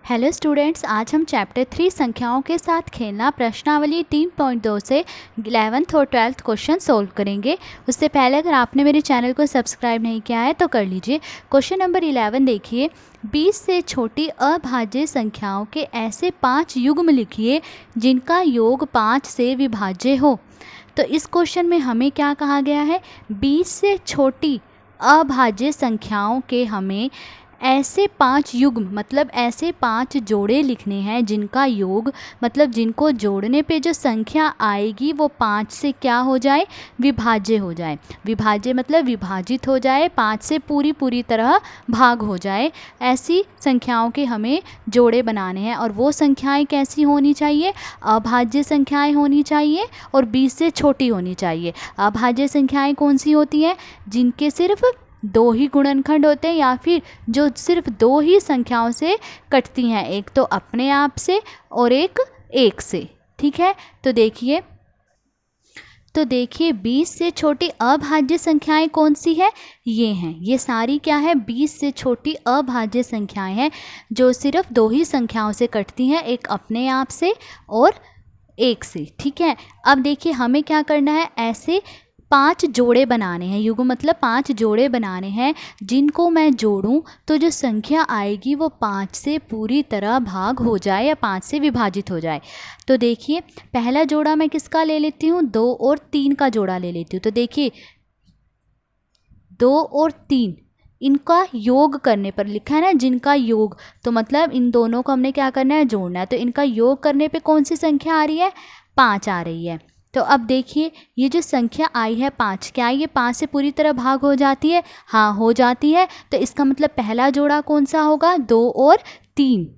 Hello students, आज हम chapter 3 संख्याओं के साथ खेलना प्रश्नावली 3.2 से 11th और 12th क्वेश्चन सोल्व करेंगे। उससे पहले अगर आपने मेरे चैनल को सब्सक्राइब नहीं किया है तो कर लीजिए। क्वेश्चन नंबर 11 देखिए, 20 से छोटी अभाज्य संख्याओं के ऐसे 5 युग्म लिखिए जिनका योग 5 से विभाज्य हो। तो इस क्वेश्चन में हमें क्या कहा गया है, 20 से छोटी अभाज्य संख्याओं के हमें ऐसे 5 युग्म मतलब ऐसे 5 जोड़े लिखने हैं जिनका योग मतलब जिनको जोड़ने पे जो संख्या आएगी वो 5 से क्या हो जाए, विभाज्य हो जाए। विभाज्य मतलब विभाजित हो जाए, 5 से पूरी तरह भाग हो जाए। ऐसी संख्याओं के हमें जोड़े बनाने हैं और वो संख्याएं कैसी होनी चाहिए, अभाज्य संख्याएं होनी चाहिए और 20 से छोटी होनी चाहिए। अभाज्य संख्याएं कौन सी होती हैं, जिनके सिर्फ 2 ही गुणनखंड होते हैं या फिर जो सिर्फ 2 ही संख्याओं से कटती हैं, एक तो अपने आप से और एक से। ठीक है, तो देखिए 20 से छोटी अभाज्य संख्याएं कौन सी है, ये हैं, ये सारी क्या है, 20 से छोटी अभाज्य संख्याएं हैं जो सिर्फ 2 ही संख्याओं से कटती हैं, एक अपने आप से और एक से। ठीक है, अब देखिए हमें क्या करना है, ऐसे 5 जोड़े बनाने हैं, युग्म मतलब 5 जोड़े बनाने हैं जिनको मैं जोड़ूं तो जो संख्या आएगी वो 5 से पूरी तरह भाग हो जाए या 5 से विभाजित हो जाए। तो देखिए पहला जोड़ा मैं किसका ले लेती हूँ, 2 और 3 का जोड़ा ले लेती हूँ। तो देखिए 2 और 3 इनका योग करने पर लिखा है ना, जिनका योग, तो मतलब इन दोनों को हमने क्या करना है, जोड़ना है। तो इनका योग करने पे कौन सी संख्या आ रही है, 5 आ रही है। तो अब देखिए ये जो संख्या आई है 5, क्या ये 5 से पूरी तरह भाग हो जाती है, हाँ हो जाती है। तो इसका मतलब पहला जोड़ा कौन सा होगा, 2 और 3।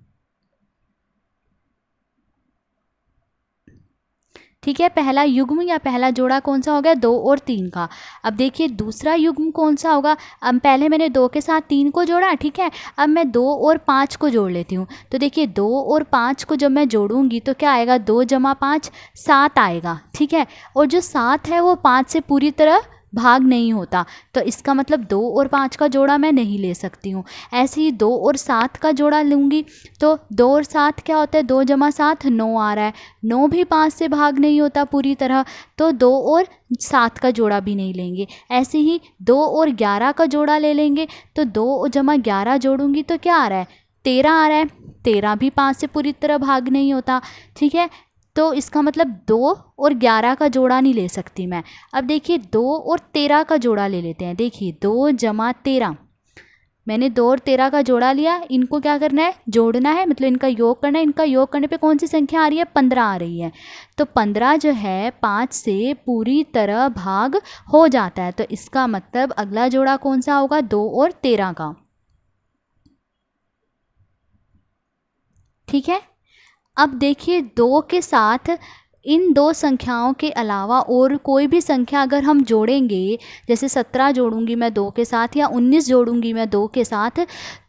ठीक है, पहला युग्म या पहला जोड़ा कौन सा हो गया, 2 और 3 का। अब देखिए दूसरा युग्म कौन सा होगा, अब पहले मैंने 2 के साथ 3 को जोड़ा, ठीक है, अब मैं 2 और 5 को जोड़ लेती हूँ। तो देखिए 2 और 5 को जब मैं जोड़ूंगी तो क्या आएगा, 2 जमा 5 7 आएगा। ठीक है, और जो 7 है वो 5 से पूरी तरह भाग नहीं होता, तो इसका मतलब 2 और 5 का जोड़ा मैं नहीं ले सकती हूँ। ऐसे ही 2 और 7 का जोड़ा लूँगी तो 2 और 7 क्या होता है, 2 जमा 7 9 आ रहा है, 9 भी 5 से भाग नहीं होता पूरी तरह, तो 2 और 7 का जोड़ा भी नहीं लेंगे। ऐसे ही 2 और 11 का जोड़ा ले लेंगे, तो 2 जमा 11 जोड़ूंगी तो क्या आ रहा है, 13 आ रहा है, 13 भी 5 से पूरी तरह भाग नहीं होता। ठीक है, तो इसका मतलब 2 और 11 का जोड़ा नहीं ले सकती मैं। अब देखिए 2 और 13 का जोड़ा ले लेते हैं। देखिए 2 जमा 13, मैंने 2 और 13 का जोड़ा लिया, इनको क्या करना है, जोड़ना है, मतलब इनका योग करना है। इनका योग करने पे कौन सी संख्या आ रही है, 15 आ रही है। तो 15 जो है 5 से पूरी तरह भाग हो जाता है, तो इसका मतलब अगला जोड़ा कौन सा होगा, 2 और 13 का। ठीक है, अब देखिए 2 के साथ इन 2 संख्याओं के अलावा और कोई भी संख्या अगर हम जोड़ेंगे, जैसे 17 जोड़ूंगी मैं 2 के साथ या 19 जोड़ूंगी मैं 2 के साथ,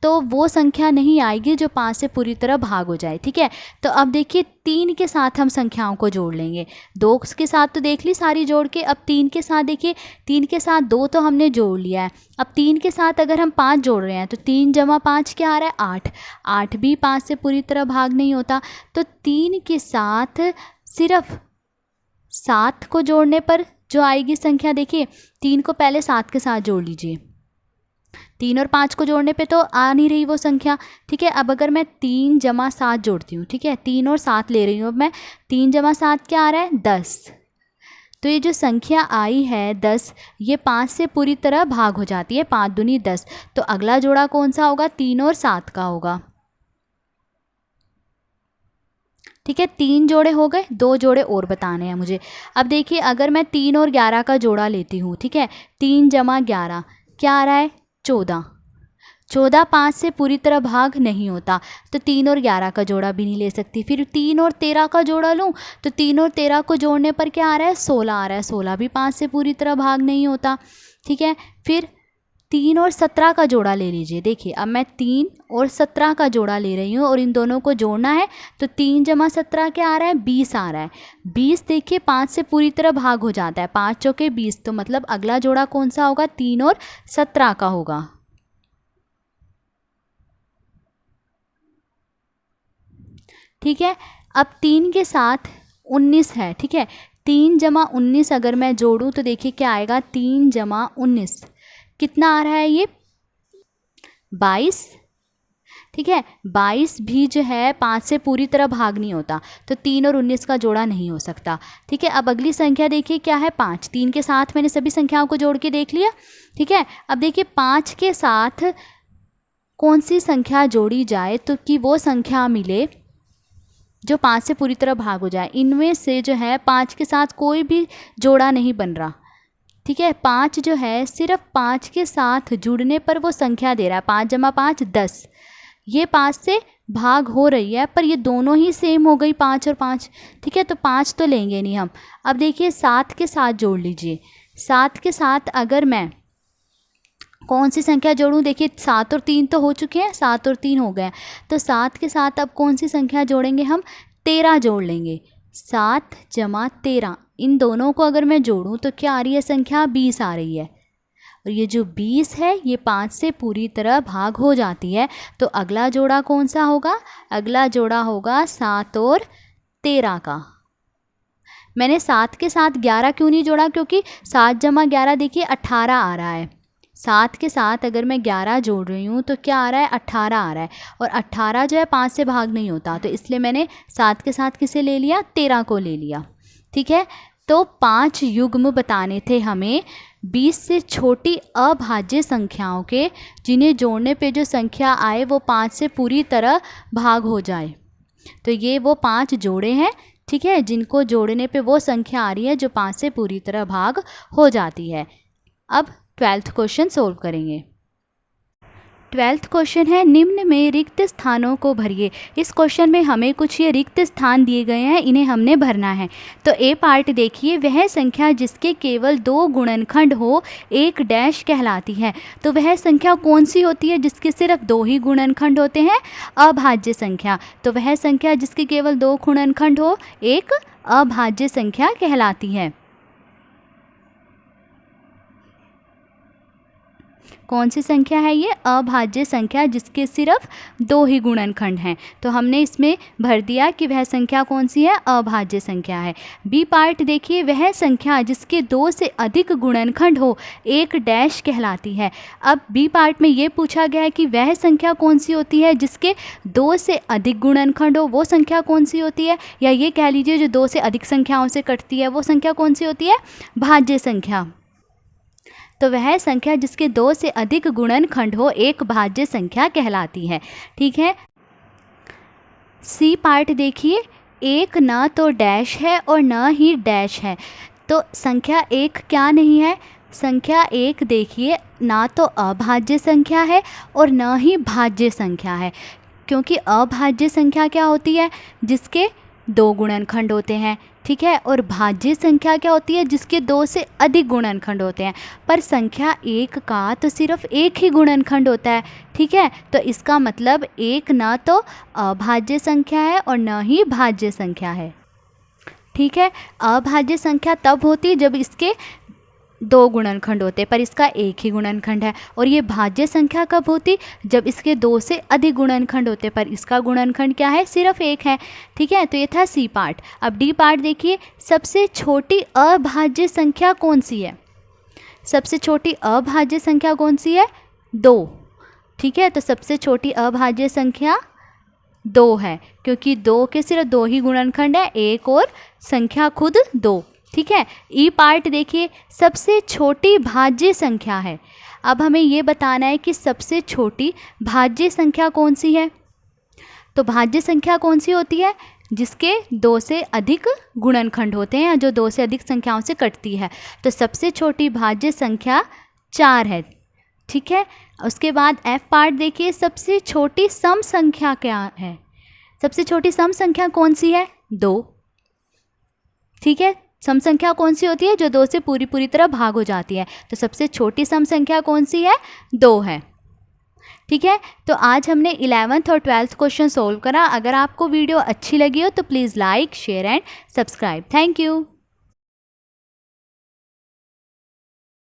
तो वो संख्या नहीं आएगी जो 5 से पूरी तरह भाग हो जाए। ठीक है, तो अब देखिए 3 के साथ हम संख्याओं को जोड़ लेंगे। 2 के साथ तो देख ली सारी जोड़ के, अब 3 के साथ देखिए, 3 के साथ 2 तो हमने जोड़ लिया है, अब 3 के साथ अगर हम 5 जोड़ रहे हैं तो 3 जमा 5 क्या आ रहा है, 8। 8 भी 5 से पूरी तरह भाग नहीं होता, तो 3 के साथ सिर्फ 7 को जोड़ने पर जो आएगी संख्या, देखिए 3 को पहले 7 के साथ जोड़ लीजिए, 3 और 5 को जोड़ने पे तो आ नहीं रही वो संख्या। ठीक है, अब अगर मैं 3 जमा 7 जोड़ती हूँ, ठीक है, 3 और 7 ले रही हूँ, अब मैं 3 जमा 7 क्या आ रहा है, 10। तो ये जो संख्या आई है 10, ये 5 से पूरी तरह भाग हो जाती है, 5 दूनी 10। तो अगला जोड़ा कौन सा होगा, 3 और 7 का होगा। ठीक है, 3 जोड़े हो गए, 2 जोड़े और बताने हैं मुझे। अब देखिए अगर मैं 3 और 11 का जोड़ा लेती हूँ, ठीक है, 3 जमा 11 क्या आ रहा है, 14। 14 5 से पूरी तरह भाग नहीं होता, तो 3 और 11 का जोड़ा भी नहीं ले सकती। फिर 3 और 13 का जोड़ा लूँ तो 3 और 13 को जोड़ने पर क्या आ रहा है, 16 आ रहा है, 16 भी 5 से पूरी तरह भाग नहीं होता। ठीक है, फिर 3 और 17 का जोड़ा ले लीजिए। देखिए अब मैं 3 और 17 का जोड़ा ले रही हूँ और इन दोनों को जोड़ना है, तो 3 जमा 17 क्या आ रहा है, 20 आ रहा है। 20 देखिए 5 से पूरी तरह भाग हो जाता है, 5 चौके 20, तो मतलब अगला जोड़ा कौन सा होगा, 3 और 17 का होगा। ठीक है। अब 3 के साथ 19 है, ठीक है। 3 जमा 19 अगर मैं जोड़ूं तो देखिए क्या आएगा, 3 जमा 19 कितना आ रहा है ये 22, ठीक है। 22 भी जो है 5 से पूरी तरह भाग नहीं होता, तो 3 और 19 का जोड़ा नहीं हो सकता, ठीक है। अब अगली संख्या देखिए क्या है 5, 3 के साथ मैंने सभी संख्याओं को जोड़ के देख लिया, ठीक है। अब देखिए 5 के साथ कौन सी संख्या जोड़ी जाए तो कि वो संख्या मिले जो 5 से पूरी तरह भाग हो जाए। इनमें से जो है 5 के साथ कोई भी जोड़ा नहीं बन रहा, ठीक है। 5 जो है सिर्फ 5 के साथ जुड़ने पर वो संख्या दे रहा है, 5 जमा 5 10, ये 5 से भाग हो रही है, पर ये दोनों ही सेम हो गई 5 और 5, ठीक है। तो 5 तो लेंगे नहीं हम। अब देखिए 7 के साथ जोड़ लीजिए, 7 के साथ अगर मैं कौन सी संख्या जोड़ूं, देखिए 7 और 3 तो हो चुके हैं, 7 और 3 हो गए, तो 7 के साथ अब कौन सी संख्या जोड़ेंगे हम, 13 जोड़ लेंगे। 7 जमा 13 इन दोनों को अगर मैं जोड़ूं तो क्या आ रही है संख्या, 20 आ रही है। और ये जो 20 है ये 5 से पूरी तरह भाग हो जाती है, तो अगला जोड़ा कौन सा होगा, अगला जोड़ा होगा 7 और 13 का। मैंने 7 के साथ 11 क्यों नहीं जोड़ा, क्योंकि 7 जमा 11 देखिए 18 आ रहा है। 7 के साथ अगर मैं 11 जोड़ रही हूँ तो क्या आ रहा है, 18 आ रहा है, और 18 जो है 5 से भाग नहीं होता, तो इसलिए मैंने 7 के साथ किसे ले लिया, 13 को ले लिया, ठीक है। तो 5 युग्म बताने थे हमें 20 से छोटी अभाज्य संख्याओं के, जिन्हें जोड़ने पे जो संख्या आए वो 5 से पूरी तरह भाग हो जाए। तो ये वो 5 जोड़े हैं, ठीक है, जिनको जोड़ने पे वो संख्या आ रही है जो 5 से पूरी तरह भाग हो जाती है। अब 12th क्वेश्चन सोल्व करेंगे। 12th क्वेश्चन है, निम्न में रिक्त स्थानों को भरिए। इस क्वेश्चन में हमें कुछ ये रिक्त स्थान दिए गए हैं, इन्हें हमने भरना है। तो ए पार्ट देखिए, वह संख्या जिसके केवल 2 गुणनखंड हो एक डैश कहलाती है। तो वह संख्या कौन सी होती है जिसके सिर्फ 2 ही गुणनखंड होते हैं, अभाज्य संख्या। तो वह संख्या जिसके केवल 2 गुणनखंड हो एक अभाज्य संख्या कहलाती है। कौन सी संख्या है ये, अभाज्य संख्या जिसके सिर्फ 2 ही गुणनखंड हैं। तो हमने इसमें भर दिया कि वह संख्या कौन सी है, अभाज्य संख्या है। बी पार्ट देखिए, वह संख्या जिसके 2 से अधिक गुणनखंड हो एक डैश कहलाती है। अब बी पार्ट में ये पूछा गया है कि वह संख्या कौन सी होती है जिसके 2 से अधिक गुणनखंड हो, वो संख्या कौन सी होती है, या ये कह लीजिए जो 2 से अधिक संख्याओं से कटती है वो संख्या कौन सी होती है, भाज्य संख्या। तो वह संख्या जिसके 2 से अधिक गुणनखंड हो एक भाज्य संख्या कहलाती है, ठीक है। सी पार्ट देखिए, एक न तो डैश है और न ही डैश है। तो संख्या 1 क्या नहीं है, संख्या 1 देखिए ना तो अभाज्य संख्या है और न ही भाज्य संख्या है, क्योंकि अभाज्य संख्या क्या होती है, जिसके 2 गुणनखंड होते हैं, ठीक है। और भाज्य संख्या क्या होती है, जिसके 2 से अधिक गुणनखंड होते हैं। पर संख्या 1 का तो सिर्फ 1 ही गुणनखंड होता है, ठीक है। तो इसका मतलब 1 ना तो अभाज्य संख्या है और न ही भाज्य संख्या है, ठीक है। अभाज्य संख्या तब होती जब इसके 2 गुणनखंड होते, पर इसका 1 ही गुणनखंड है। और ये भाज्य संख्या कब होती, जब इसके 2 से अधिक गुणनखंड होते, पर इसका गुणनखंड क्या है, सिर्फ 1 है, ठीक है। तो ये था सी पार्ट। अब डी पार्ट देखिए, सबसे छोटी अभाज्य संख्या कौन सी है, सबसे छोटी अभाज्य संख्या कौन सी है, 2, ठीक है। तो सबसे छोटी अभाज्य संख्या 2 है, क्योंकि 2 के सिर्फ 2 ही गुणनखंड है, 1 और संख्या खुद 2, ठीक है। ई पार्ट देखिए, सबसे छोटी भाज्य संख्या है। अब हमें ये बताना है कि सबसे छोटी भाज्य संख्या कौन सी है। तो भाज्य संख्या कौन सी होती है, जिसके 2 से अधिक गुणनखंड होते हैं, या जो 2 से अधिक संख्याओं से कटती है। तो सबसे छोटी भाज्य संख्या 4 है, ठीक है। उसके बाद एफ पार्ट देखिए, सबसे छोटी सम संख्या क्या है, सबसे छोटी सम संख्या कौन सी है, 2, ठीक है। सम संख्या कौन सी होती है, जो 2 से पूरी तरह भाग हो जाती है। तो सबसे छोटी सम संख्या कौन सी है, 2 है, ठीक है। तो आज हमने 11th और 12th क्वेश्चन सोल्व करा। अगर आपको वीडियो अच्छी लगी हो तो please like, share and subscribe. Thank you.